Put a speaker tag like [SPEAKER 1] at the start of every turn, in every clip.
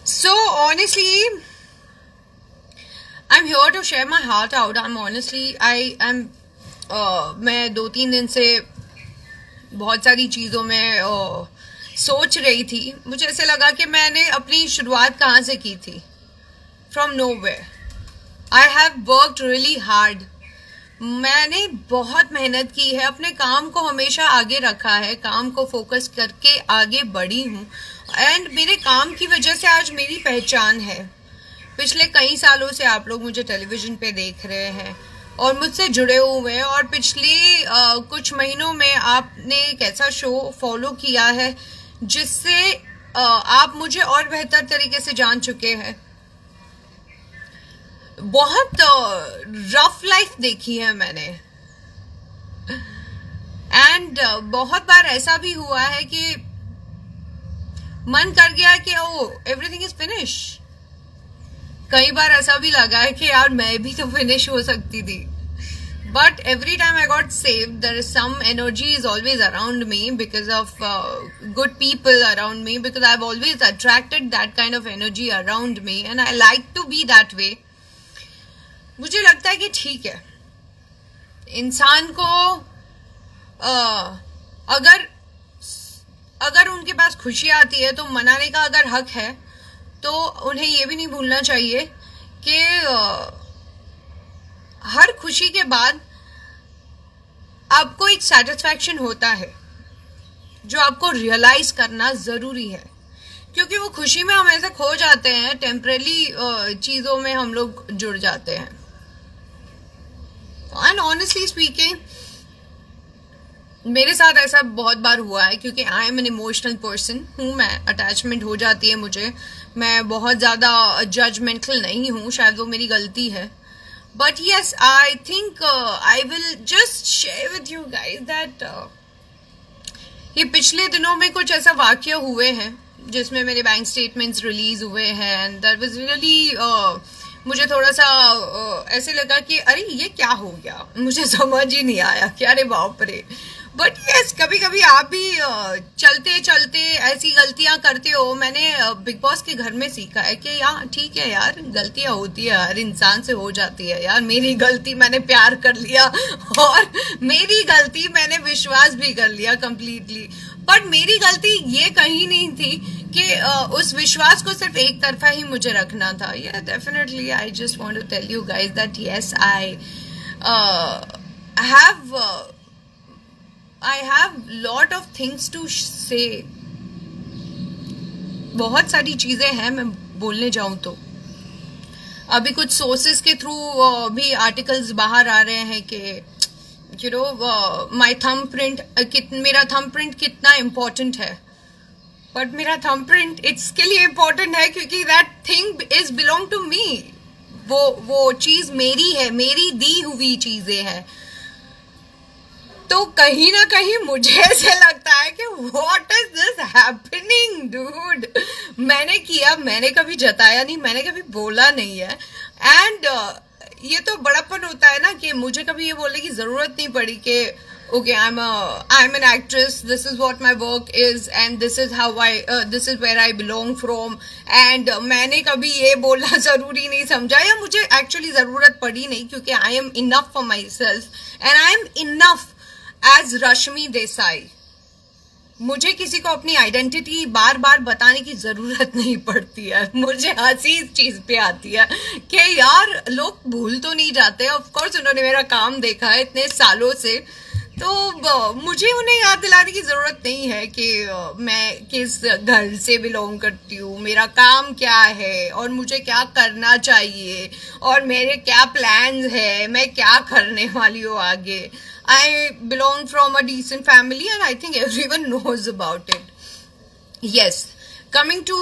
[SPEAKER 1] So honestly, I'm here to share my heart out. मैं 2-3 दिन से बहुत सारी चीज़ों में सोच रही थी. मुझे ऐसे लगा कि मैंने अपनी शुरुआत कहाँ से की थी. From nowhere. I have worked really hard. मैंने बहुत मेहनत की है, अपने काम को हमेशा आगे रखा है, काम को फोकस करके आगे बढ़ी हूँ. एंड मेरे काम की वजह से आज मेरी पहचान है. पिछले कई सालों से आप लोग मुझे टेलीविजन पे देख रहे हैं और मुझसे जुड़े हुए हैं, और पिछले कुछ महीनों में आपने एक ऐसा शो फॉलो किया है जिससे आप मुझे और बेहतर तरीके से जान चुके हैं. बहुत रफ लाइफ देखी है मैंने. एंड बहुत बार ऐसा भी हुआ है कि मन कर गया कि ओ एवरीथिंग इज फिनिश. कई बार ऐसा भी लगा है कि यार मैं भी तो फिनिश हो सकती थी. But every time I got saved. There is some energy is always around me because of good people around me, because I have always attracted that kind of energy around me and I like to be that way. मुझे लगता है कि ठीक है, इंसान को अगर उनके पास खुशी आती है तो मनाने का अगर हक है, तो उन्हें ये भी नहीं भूलना चाहिए कि हर खुशी के बाद आपको एक सेटिस्फैक्शन होता है जो आपको रियलाइज करना जरूरी है. क्योंकि वो खुशी में हम ऐसे खो जाते हैं, टेम्पररी चीजों में हम लोग जुड़ जाते हैं. एंड ऑनेस्टली स्पीकिंग, मेरे साथ ऐसा बहुत बार हुआ है क्योंकि I am an emotional person हूँ. मैं अटैचमेंट हो जाती है मुझे. मैं बहुत ज्यादा जजमेंटल नहीं हूँ, शायद वो मेरी गलती है. But yes, I think I will just share with you guys that ये पिछले दिनों में कुछ ऐसा वाक्य हुए हैं जिसमें मेरे बैंक स्टेटमेंट्स रिलीज हुए हैं. एंड दैट वाज रियली मुझे थोड़ा सा ऐसे लगा कि अरे ये क्या हो गया, मुझे समझ ही नहीं आया कि अरे बाप रे. बट यस, कभी कभी आप भी चलते चलते ऐसी गलतियां करते हो. मैंने बिग बॉस के घर में सीखा है कि यार ठीक है यार, गलतियां होती है, हर इंसान से हो जाती है यार. मेरी गलती, मैंने प्यार कर लिया, और मेरी गलती मैंने विश्वास भी कर लिया कंप्लीटली. बट मेरी गलती ये कहीं नहीं थी कि उस विश्वास को सिर्फ एक तरफा ही मुझे रखना था. Yeah definitely I just want to tell you guys that yes, I have lot of things to say. बहुत सारी चीजें हैं, मैं बोलने जाऊं तो अभी कुछ सोर्सेस के थ्रू भी आर्टिकल्स बाहर आ रहे हैं कि you know my thumb print, मेरा थंब प्रिंट कितना इम्पोर्टेंट है. बट मेरा थंब प्रिंट इसके लिए इम्पोर्टेंट है क्योंकि that thing is belong to me. वो चीज मेरी है, मेरी दी हुई चीजें हैं. तो कहीं ना कहीं मुझे ऐसे लगता है कि what is this happening dude. मैंने किया, मैंने कभी जताया नहीं, मैंने कभी बोला नहीं है. एंड ये तो बड़ापन होता है ना कि मुझे कभी ये बोलने की जरूरत नहीं पड़ी कि okay I am an actress, this is what my work is and this is where I belong from. And मैंने कभी ये बोलना जरूरी नहीं समझा, या मुझे एक्चुअली जरूरत पड़ी नहीं, क्योंकि I am enough for myself and I am enough as Rashmi Desai. मुझे किसी को अपनी आइडेंटिटी बार बार बताने की जरूरत नहीं पड़ती है. मुझे हंसी इस चीज पे आती है कि यार लोग भूल तो नहीं जाते. ऑफ कोर्स उन्होंने मेरा काम देखा है इतने सालों से, तो मुझे उन्हें याद दिलाने की जरूरत नहीं है कि मैं किस घर से बिलोंग करती हूँ, मेरा काम क्या है और मुझे क्या करना चाहिए और मेरे क्या प्लान्स है, मैं क्या करने वाली हूँ आगे. I belong from a decent family and I think everyone knows about it. Yes, coming to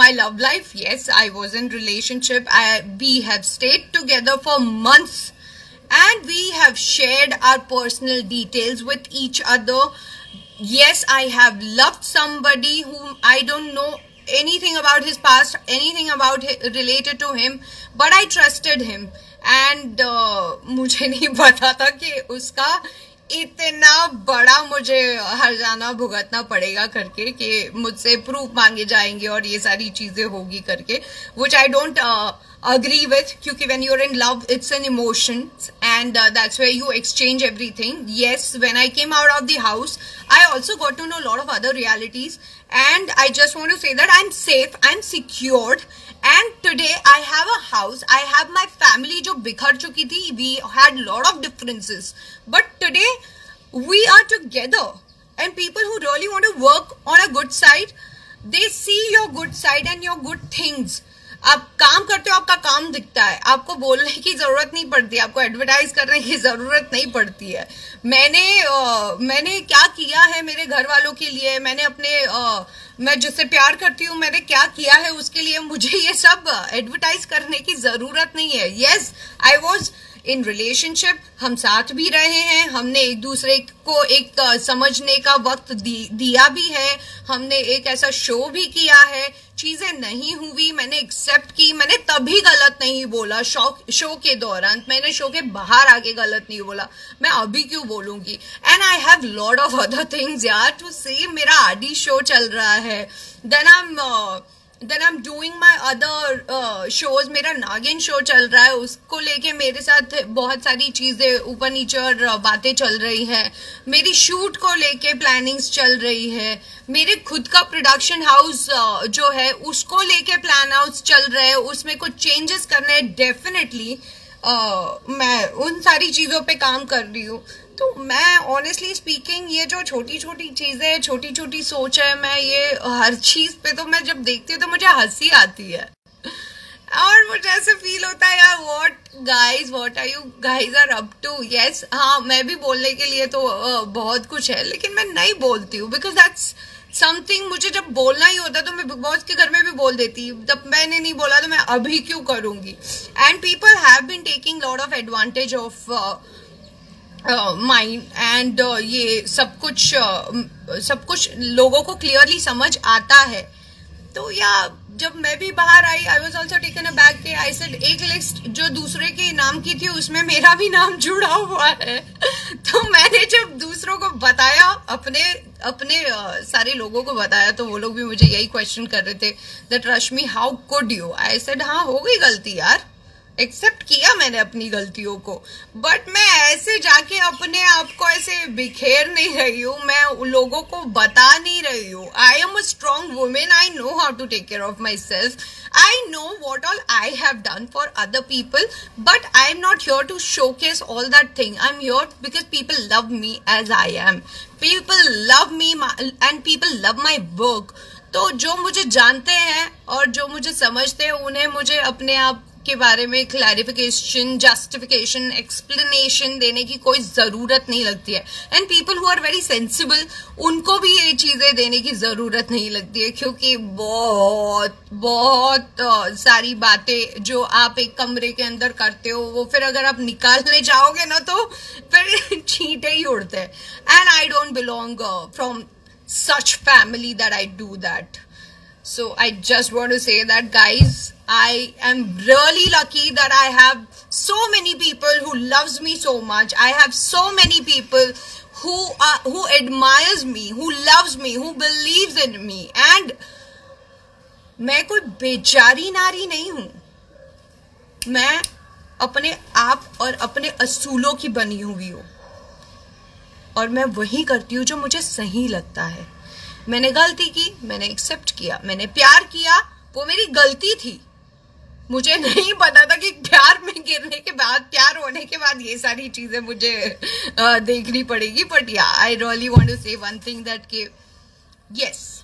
[SPEAKER 1] my love life, yes, I was in relationship. We have stayed together for months and we have shared our personal details with each other. Yes, I have loved somebody whom I don't know anything about his past, anything about related to him, but I trusted him. And मुझे नहीं पता था कि उसका इतना बड़ा मुझे हर्जाना भुगतना पड़ेगा करके कि मुझसे प्रूफ मांगे जाएंगे और ये सारी चीजें होगी करके, which I don't agree with, क्योंकि when you're in love it's an emotion and that's where you exchange everything. Yes, when I came out of the house I also got to know a lot of other realities and I just want to say that I'm safe, I'm secured and today I have a house, I have my family जो बिखर चुकी थी, we had lot of differences but today we are together and people who really want to work on a good side, they see your good side and your good things. आप काम करते हो, आपका काम दिखता है, आपको बोलने की जरूरत नहीं पड़ती, आपको एडवर्टाइज करने की जरूरत नहीं पड़ती है. मैंने क्या किया है मेरे घर वालों के लिए, मैंने मैं जिससे प्यार करती हूँ मैंने क्या किया है उसके लिए, मुझे ये सब एडवर्टाइज करने की जरूरत नहीं है. Yes, I was in relationship, हम साथ भी रहे हैं, हमने एक दूसरे को एक समझने का वक्त दिया भी है, हमने एक ऐसा शो भी किया है, चीजें नहीं हुई मैंने एक्सेप्ट की, मैंने तभी गलत नहीं बोला शो के दौरान, मैंने शो के बाहर आके गलत नहीं बोला, मैं अभी क्यों बोलूंगी. And I have lot of other things यार टू से. मेरा आदि शो चल रहा है, then I am doing my other shows, मेरा नागिन शो चल रहा है, उसको लेके मेरे साथ बहुत सारी चीजें ऊपर नीचे और बातें चल रही है, मेरी शूट को लेके प्लानिंग्स चल रही है, मेरे खुद का प्रोडक्शन हाउस जो है उसको लेके प्लान आउट्स चल रहे हैं, उसमें कुछ चेंजेस करने हैं. डेफिनेटली मैं उन सारी चीजों पे काम कर रही हूँ. तो मैं ऑनेस्टली स्पीकिंग ये जो छोटी छोटी चीजें, छोटी छोटी सोच है, मैं ये हर चीज पे तो मैं जब देखती हूँ तो मुझे हंसी आती है और मुझे ऐसे फील होता है यार what are you guys are up to. Yes, हाँ मैं भी बोलने के लिए तो बहुत कुछ है लेकिन मैं नहीं बोलती हूँ बिकॉज दैट्स समथिंग. मुझे जब बोलना ही होता तो मैं बिग बॉस के घर में भी बोल देती, जब मैंने नहीं बोला तो मैं अभी क्यों करूंगी. And people have been taking lot of advantage of mind and ये सब कुछ लोगों को क्लियरली समझ आता है. तो या जब मैं भी बाहर आई I was also taken aback के आई सेड एक लिस्ट जो दूसरे के नाम की थी उसमें मेरा भी नाम जुड़ा हुआ है. तो मैंने जब दूसरों को बताया, अपने सारे लोगों को बताया, तो वो लोग भी मुझे यही क्वेश्चन कर रहे थे that Rashmi how could you. I said हाँ हो गई गलती यार, एक्सेप्ट किया मैंने अपनी गलतियों को, बट मैं ऐसे जाके अपने आप को ऐसे बिखेर नहीं रही हूँ, मैं लोगों को बता नहीं रही हूँ. I am a strong women, I know how to take care of myself, I know what all I have done for other people, but I am not here to showcase all that thing. I am here because people love me as I am, people love me and people love my work. तो जो मुझे जानते हैं और जो मुझे समझते हैं उन्हें मुझे अपने आप के बारे में क्लैरिफिकेशन, जस्टिफिकेशन, एक्सप्लेनेशन देने की कोई जरूरत नहीं लगती है. And people who are very sensible उनको भी ये चीजें देने की जरूरत नहीं लगती है, क्योंकि बहुत सारी बातें जो आप एक कमरे के अंदर करते हो वो फिर अगर आप निकालने जाओगे ना तो फिर छींटे ही उड़ते हैं. And I don't belong from such family that I do that. So I just want to say that guys, I am really lucky that I have so many people who loves me so much. I have so many people who admires me, who loves me, who believes in me. And मैं कोई बेचारी नारी नहीं हूँ, मैं अपने आप और अपने असूलों की बनी हुई हूँ और मैं वही करती हूँ जो मुझे सही लगता है. मैंने गलती की, मैंने एक्सेप्ट किया, मैंने प्यार किया, वो मेरी गलती थी. मुझे नहीं पता था कि प्यार में गिरने के बाद, प्यार होने के बाद ये सारी चीजें मुझे देखनी पड़ेगी. But yeah I really want to say one thing that कि yes,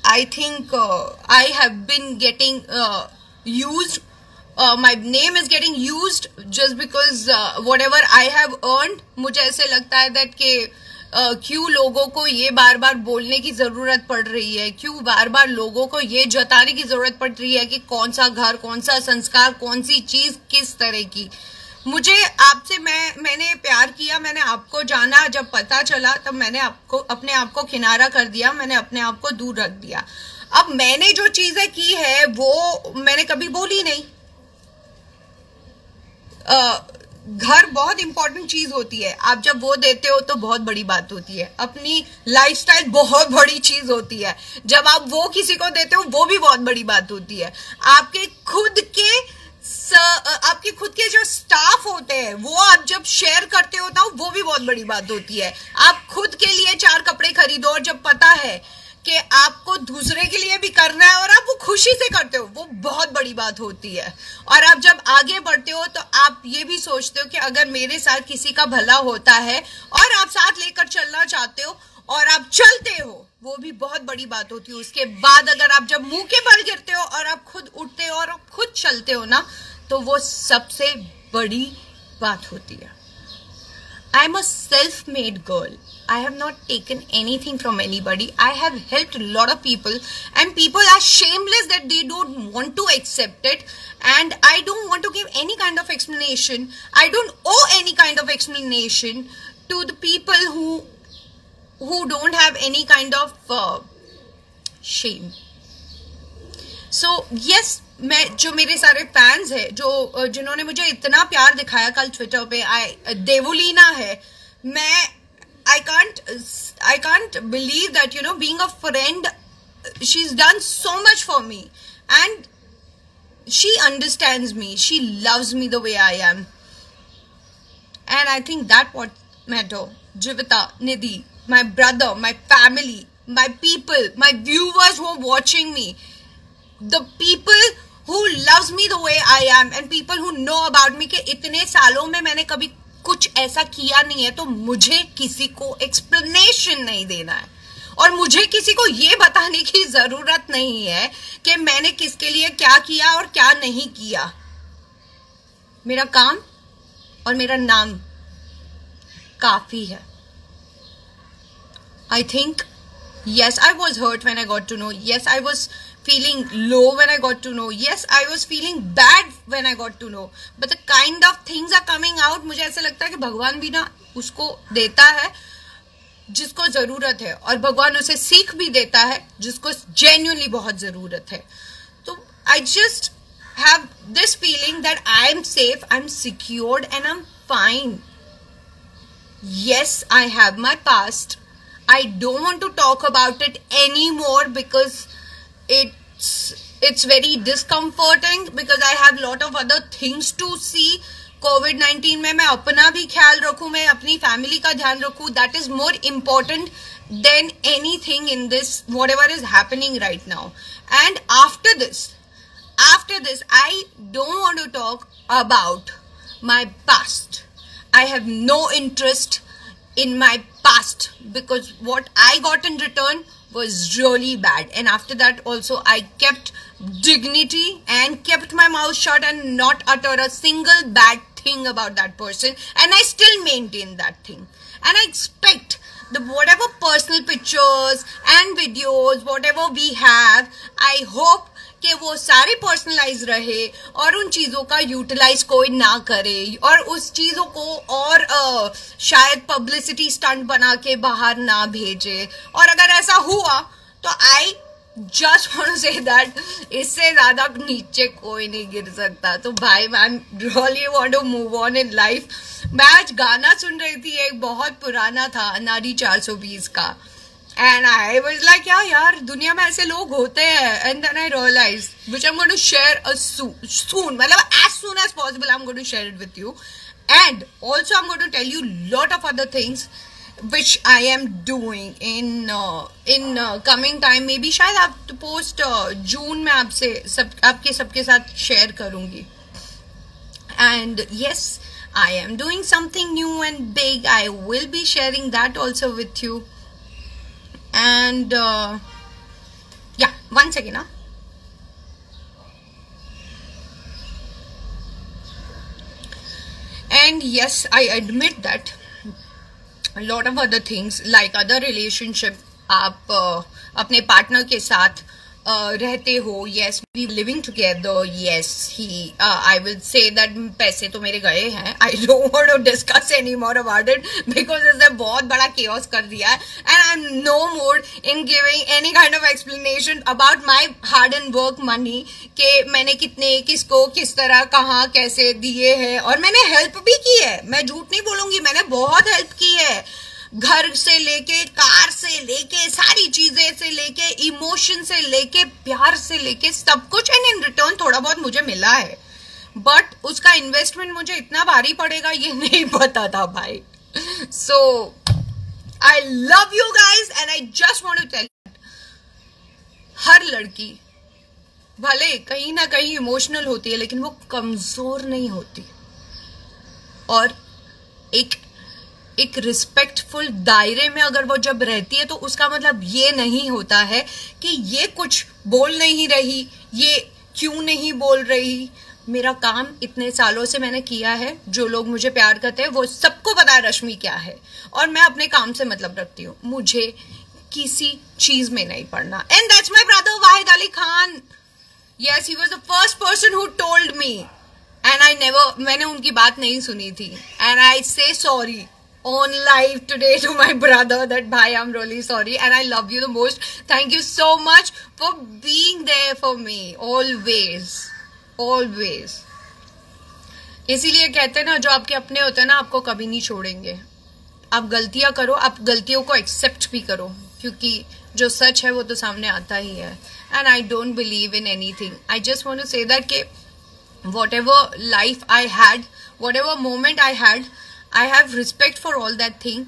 [SPEAKER 1] I think I have been getting used. My name is getting used just because whatever I have earned, मुझे ऐसे लगता है that कि क्यों लोगों को ये बार बार बोलने की जरूरत पड़ रही है, क्यों बार बार लोगों को ये जताने की जरूरत पड़ रही है कि कौन सा घर, कौन सा संस्कार, कौन सी चीज किस तरह की. मुझे आपसे मैंने प्यार किया, मैंने आपको जाना, जब पता चला तब मैंने अपने आप को किनारा कर दिया, मैंने अपने आप को दूर रख दिया. अब मैंने जो चीजें की है वो मैंने कभी बोली नहीं. घर बहुत इंपॉर्टेंट चीज होती है, आप जब वो देते हो तो बहुत बड़ी बात होती है। अपनी लाइफस्टाइल बहुत बड़ी चीज होती है, जब आप वो किसी को देते हो वो भी बहुत बड़ी बात होती है। आपके खुद के जो स्टाफ होते हैं वो आप जब शेयर करते हो ना, वो भी बहुत बड़ी बात होती है। आप खुद के लिए 4 कपड़े खरीदो और जब पता है कि आपको दूसरे के लिए भी करना है और आप वो खुशी से करते हो, वो बहुत बड़ी बात होती है। और आप जब आगे बढ़ते हो तो आप ये भी सोचते हो कि अगर मेरे साथ किसी का भला होता है और आप साथ लेकर चलना चाहते हो और आप चलते हो, वो भी बहुत बड़ी बात होती है। उसके बाद अगर आप जब मुंह के बल गिरते हो और आप खुद उठते हो और आप खुद चलते हो ना, तो वो सबसे बड़ी बात होती है। I am a self-made girl. I have not taken anything from anybody. I have helped a lot of people, and people are shameless that they don't want to accept it, and I don't want to give any kind of explanation. I don't owe any kind of explanation to the people who don't have any kind of shame. So yes, जो मेरे सारे fans है, जिन्होंने मुझे इतना प्यार दिखाया कल ट्विटर पे, देवुलीना है, I can't believe that, you know, being a friend, she's done so much for me and she understands me, she loves me the way I am, and I think that what matter. Jivita, Nidhi, my brother, my family, my people, my viewers who are watching me, the people who loves me the way I am, and people who know about me कि इतने सालों में मैंने कभी कुछ ऐसा किया नहीं है, तो मुझे किसी को एक्सप्लेनेशन नहीं देना है और मुझे किसी को ये बताने की जरूरत नहीं है कि मैंने किसके लिए क्या किया और क्या नहीं किया। मेरा काम और मेरा नाम काफी है। I think yes, I was hurt when I got to know. Yes, I was feeling low when I got to know. Yes, I was feeling bad when I got to know. But the kind of things are coming out, मुझे ऐसा लगता है कि भगवान भी ना उसको देता है जिसको जरूरत है, और भगवान उसे सीख भी देता है जिसको genuinely बहुत जरूरत है। तो I just have this feeling that I am safe, I'm secured, and I'm fine. Yes, I have my past. I don't want to talk about it anymore because it's very discomforting, because I have lot of other things to see. COVID-19 में मैं अपना भी ख्याल रखूं, मैं अपनी family का ध्यान रखूं. That is more important than anything in this, whatever is happening right now. And after this, I don't want to talk about my past. I have no interest in my past because what I got in return was really bad, and after that also I kept dignity and kept my mouth shut and not utter a single bad thing about that person, and I still maintain that thing. And I expect the whatever personal pictures and videos whatever we have, I hope कि वो सारे personalise रहे और उन चीजों का utilise कोई ना करे और उस चीजों को और शायद पब्लिसिटी स्टंट बना के बाहर ना भेजे। और अगर ऐसा हुआ तो I just want to say that इससे ज्यादा नीचे कोई नहीं गिर सकता। तो भाई मैं really want to move on in life. मैं आज गाना सुन रही थी, एक बहुत पुराना था, अनाड़ी 420 का, and I was like यार दुनिया में ऐसे लोग होते हैं, and then I realized which I'm going to share soon, मतलब as soon as possible I'm going to share it with you, and also I'm going to tell you lot of other things which I am doing in coming time. maybe शायद आप तो post जून में आपके सबके साथ share करूंगी। And yes, I am doing something new and big. I will be sharing that also with you. And yeah, one second. And yes, I admit that a lot of other things like other relationship, आप अपने partner के साथ रहते हो, yes we living together, yes he I will say that पैसे तो मेरे गए हैं, I don't want to discuss any more about it because इसने बहुत बड़ा केओस कर दिया है and I am no more in giving any kind of explanation about my hard and work money कि मैंने कितने, किसको, किस तरह, कहाँ, कैसे दिए हैं। और मैंने हेल्प भी की है, मैं झूठ नहीं बोलूंगी, मैंने बहुत हेल्प की है, घर से लेके, कार से लेके, सारी चीजें से लेके, इमोशन से लेके, प्यार से लेके, सब कुछ, एंड इन रिटर्न थोड़ा बहुत मुझे मिला है, बट उसका इन्वेस्टमेंट मुझे इतना भारी पड़ेगा ये नहीं पता था भाई। So I love you guys and I just want to tell हर लड़की भले कहीं ना कहीं इमोशनल होती है लेकिन वो कमजोर नहीं होती, और एक रिस्पेक्टफुल दायरे में अगर वो जब रहती है तो उसका मतलब ये नहीं होता है कि ये कुछ बोल नहीं रही, ये क्यों नहीं बोल रही। मेरा काम इतने सालों से मैंने किया है, जो लोग मुझे प्यार करते हैं वो सबको पता है रश्मि क्या है, और मैं अपने काम से मतलब रखती हूँ, मुझे किसी चीज में नहीं पड़ना। And that's my brother Wahid Ali Khan, yes he was the first person who told me and I never, मैंने उनकी बात नहीं सुनी थी एंड आई से sorry on live today to my brother that bhai I'm really sorry and I love you the most, thank you so much for being there for me always always। इसीलिए कहते हैं ना, जो आपके अपने होते हैं ना आपको कभी नहीं छोड़ेंगे। आप गलतियां करो, आप गलतियों को एक्सेप्ट भी करो, क्योंकि जो सच है वो तो सामने आता ही है। And I don't believe in anything, I just want to say that कि whatever life I had, whatever moment I had, I have respect for all that thing,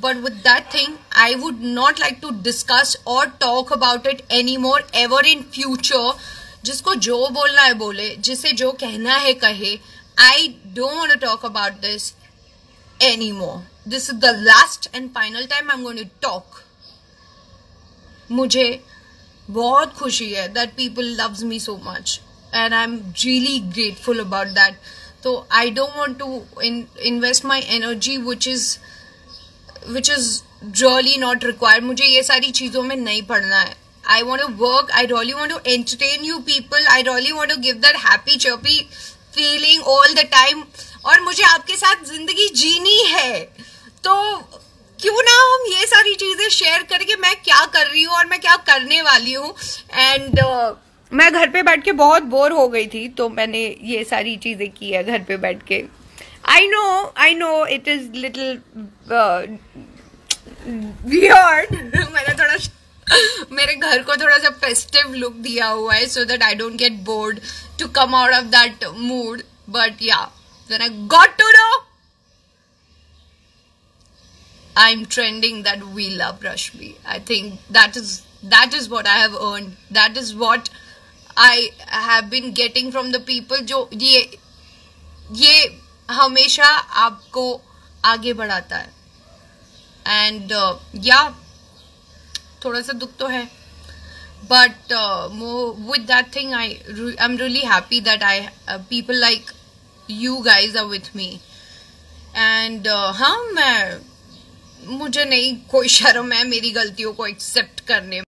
[SPEAKER 1] but with that thing I would not like to discuss or talk about it anymore ever in future। जिसको जो बोलना है बोले, जिसे जो कहना है कहे। I don't want to talk about this anymore. This is the last and final time I'm going to talk। मुझे बहुत खुशी है that people loves me so much and I'm really grateful about that। तो I don't want to invest my energy which is really not required। मुझे ये सारी चीजों में नहीं पड़ना है। I want to work, I really want to entertain you people, I really want to give that happy chirpy feeling all the time। और मुझे आपके साथ जिंदगी जीनी है, तो क्यों ना हम ये सारी चीजें शेयर करके मैं क्या कर रही हूँ और मैं क्या करने वाली हूँ। एंड मैं घर पे बैठ के बहुत बोर हो गई थी, तो मैंने ये सारी चीजें की है घर पे बैठ के। I know it is little weird. मैंने थोड़ा मेरे घर को थोड़ा सा फेस्टिव लुक दिया हुआ है so that I don't get bored to come out of that mood, but या when I got to know I'm trending that we love Rashmi। I think that is what I have earned, that is what I have been getting from the people जो ये हमेशा आपको आगे बढ़ाता है। And या थोड़ा सा दुख तो है, but with that thing I'm really happy that people like you guys are with me। and हाँ, मुझे नहीं कोई शर्म है मेरी गलतियों को एक्सेप्ट करने